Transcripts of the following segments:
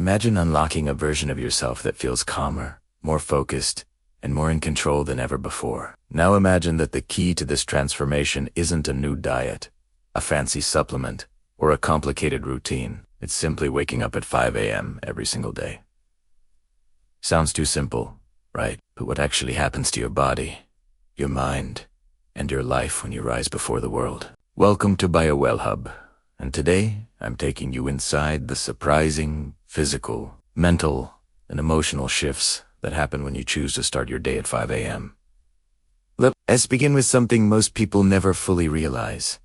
Imagine unlocking a version of yourself that feels calmer, more focused, and more in control than ever before. Now imagine that the key to this transformation isn't a new diet, a fancy supplement, or a complicated routine. It's simply waking up at 5 a.m. every single day. Sounds too simple, right? But what actually happens to your body, your mind, and your life when you rise before the world? Welcome to BioWell Hub, and today I'm taking you inside the surprising physical, mental, and emotional shifts that happen when you choose to start your day at 5 a.m. Let's begin with something most people never fully realize.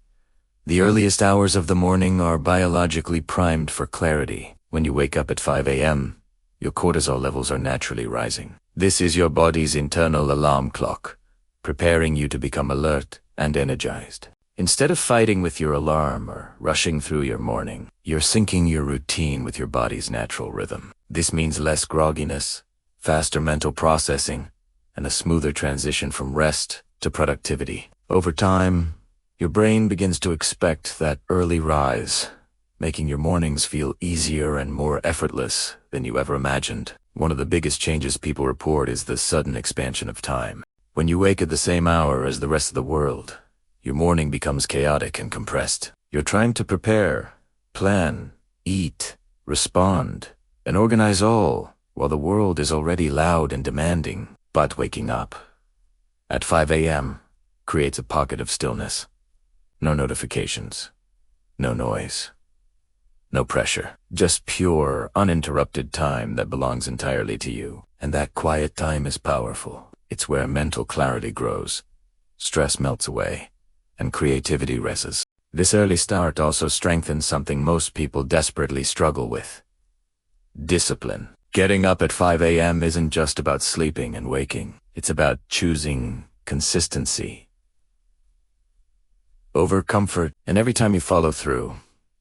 The earliest hours of the morning are biologically primed for clarity. When you wake up at 5 a.m., your cortisol levels are naturally rising. This is your body's internal alarm clock, preparing you to become alert and energized. Instead of fighting with your alarm or rushing through your morning, you're syncing your routine with your body's natural rhythm. This means less grogginess, faster mental processing, and a smoother transition from rest to productivity. Over time, your brain begins to expect that early rise, making your mornings feel easier and more effortless than you ever imagined. One of the biggest changes people report is the sudden expansion of time. When you wake at the same hour as the rest of the world, your morning becomes chaotic and compressed. You're trying to prepare, plan, eat, respond, and organize all while the world is already loud and demanding. But waking up at 5 a.m. creates a pocket of stillness. No notifications, no noise, no pressure. Just pure, uninterrupted time that belongs entirely to you. And that quiet time is powerful. It's where mental clarity grows, stress melts away, and creativity rises. This early start also strengthens something most people desperately struggle with: discipline. Getting up at 5 a.m. isn't just about sleeping and waking. It's about choosing consistency over comfort. And every time you follow through,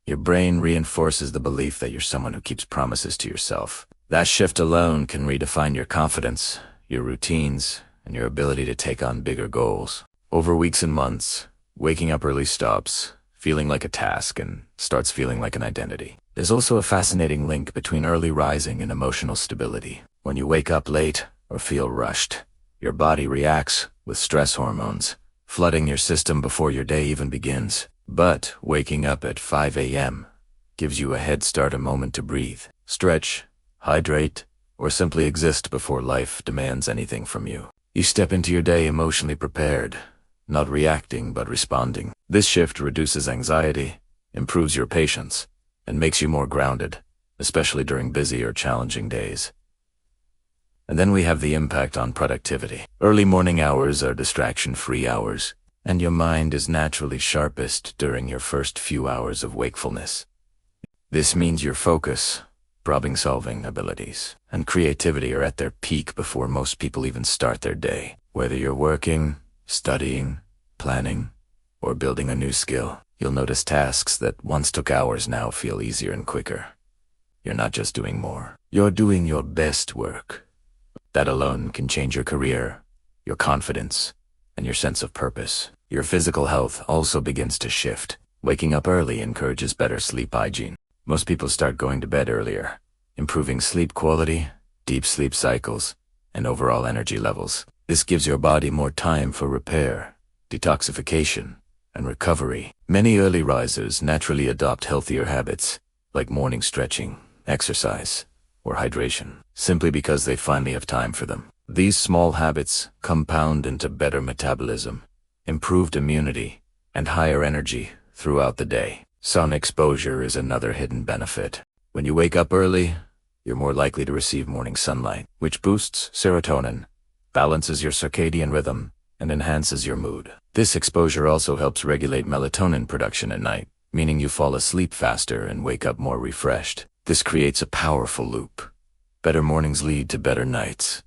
your brain reinforces the belief that you're someone who keeps promises to yourself. That shift alone can redefine your confidence, your routines, and your ability to take on bigger goals. Over weeks and months, waking up early stops feeling like a task and starts feeling like an identity. There's also a fascinating link between early rising and emotional stability. When you wake up late or feel rushed, your body reacts with stress hormones, flooding your system before your day even begins. But waking up at 5 a.m. gives you a head start, a moment to breathe, stretch, hydrate, or simply exist before life demands anything from you. You step into your day emotionally prepared, not reacting but responding. This shift reduces anxiety, improves your patience, and makes you more grounded, especially during busy or challenging days. And then we have the impact on productivity. Early morning hours are distraction-free hours, and your mind is naturally sharpest during your first few hours of wakefulness. This means your focus, problem-solving abilities, and creativity are at their peak before most people even start their day. Whether you're working, studying, planning, or building a new skill, you'll notice tasks that once took hours now feel easier and quicker. You're not just doing more, you're doing your best work. That alone can change your career, your confidence, and your sense of purpose. Your physical health also begins to shift. Waking up early encourages better sleep hygiene. Most people start going to bed earlier, improving sleep quality, deep sleep cycles, and overall energy levels. This gives your body more time for repair, detoxification, and recovery. Many early risers naturally adopt healthier habits, like morning stretching, exercise, or hydration, simply because they finally have time for them. These small habits compound into better metabolism, improved immunity, and higher energy throughout the day. Sun exposure is another hidden benefit. When you wake up early, you're more likely to receive morning sunlight, which boosts serotonin, balances your circadian rhythm, and enhances your mood. This exposure also helps regulate melatonin production at night, meaning you fall asleep faster and wake up more refreshed. This creates a powerful loop. Better mornings lead to better nights,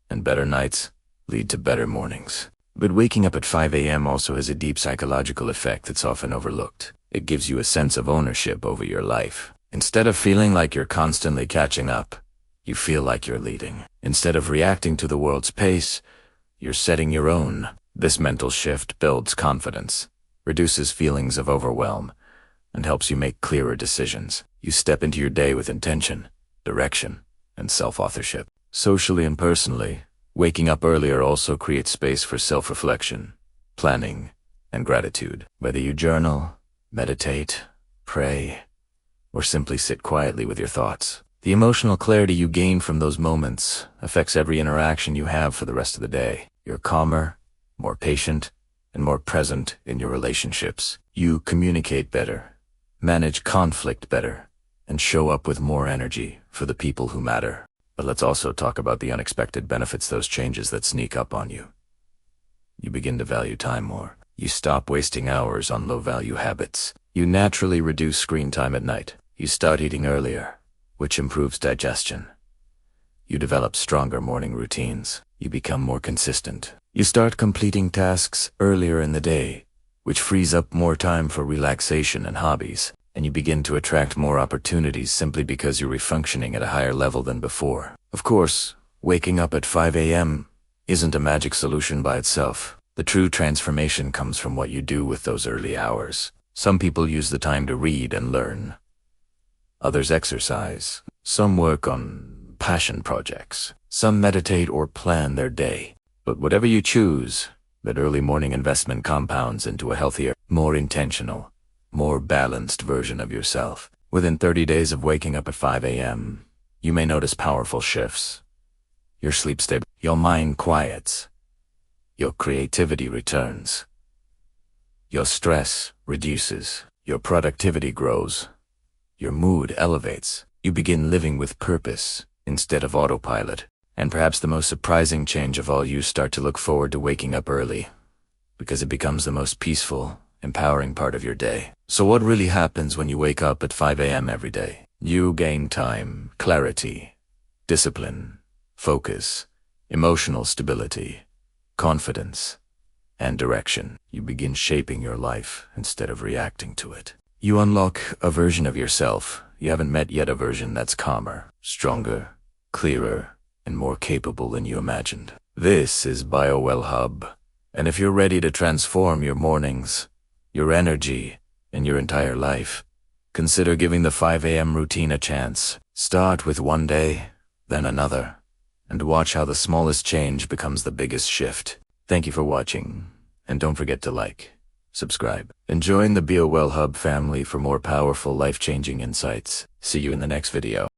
and better nights lead to better mornings. But waking up at 5 a.m. also has a deep psychological effect that's often overlooked. It gives you a sense of ownership over your life. Instead of feeling like you're constantly catching up, you feel like you're leading. Instead of reacting to the world's pace, you're setting your own. This mental shift builds confidence, reduces feelings of overwhelm, and helps you make clearer decisions. You step into your day with intention, direction, and self-authorship. Socially and personally, waking up earlier also creates space for self-reflection, planning, and gratitude. Whether you journal, meditate, pray, or simply sit quietly with your thoughts, the emotional clarity you gain from those moments affects every interaction you have for the rest of the day. You're calmer, more patient, and more present in your relationships. You communicate better, manage conflict better, and show up with more energy for the people who matter. But let's also talk about the unexpected benefits, those changes that sneak up on you. You begin to value time more. You stop wasting hours on low-value habits. You naturally reduce screen time at night. You start eating earlier, which improves digestion. You develop stronger morning routines. You become more consistent. You start completing tasks earlier in the day, which frees up more time for relaxation and hobbies. And you begin to attract more opportunities simply because you're refunctioning at a higher level than before. Of course, waking up at 5 a.m. isn't a magic solution by itself. The true transformation comes from what you do with those early hours. Some people use the time to read and learn. Others exercise. Some work on passion projects. Some meditate or plan their day. But whatever you choose, that early morning investment compounds into a healthier, more intentional, more balanced version of yourself. Within 30 days of waking up at 5 a.m., you may notice powerful shifts. Your sleep stable, your mind quiets, your creativity returns, your stress reduces, your productivity grows, your mood elevates. You begin living with purpose instead of autopilot. And perhaps the most surprising change of all, you start to look forward to waking up early, because it becomes the most peaceful, empowering part of your day. So what really happens when you wake up at 5 a.m. every day? You gain time, clarity, discipline, focus, emotional stability, confidence, and direction. You begin shaping your life instead of reacting to it. You unlock a version of yourself you haven't met yet, a version that's calmer, stronger, clearer, and more capable than you imagined. This is BioWell Hub, and if you're ready to transform your mornings, your energy, and your entire life, consider giving the 5 a.m. routine a chance. Start with one day, then another, and watch how the smallest change becomes the biggest shift. Thank you for watching, and don't forget to like, subscribe, and join the BioWell Hub family for more powerful, life-changing insights. See you in the next video.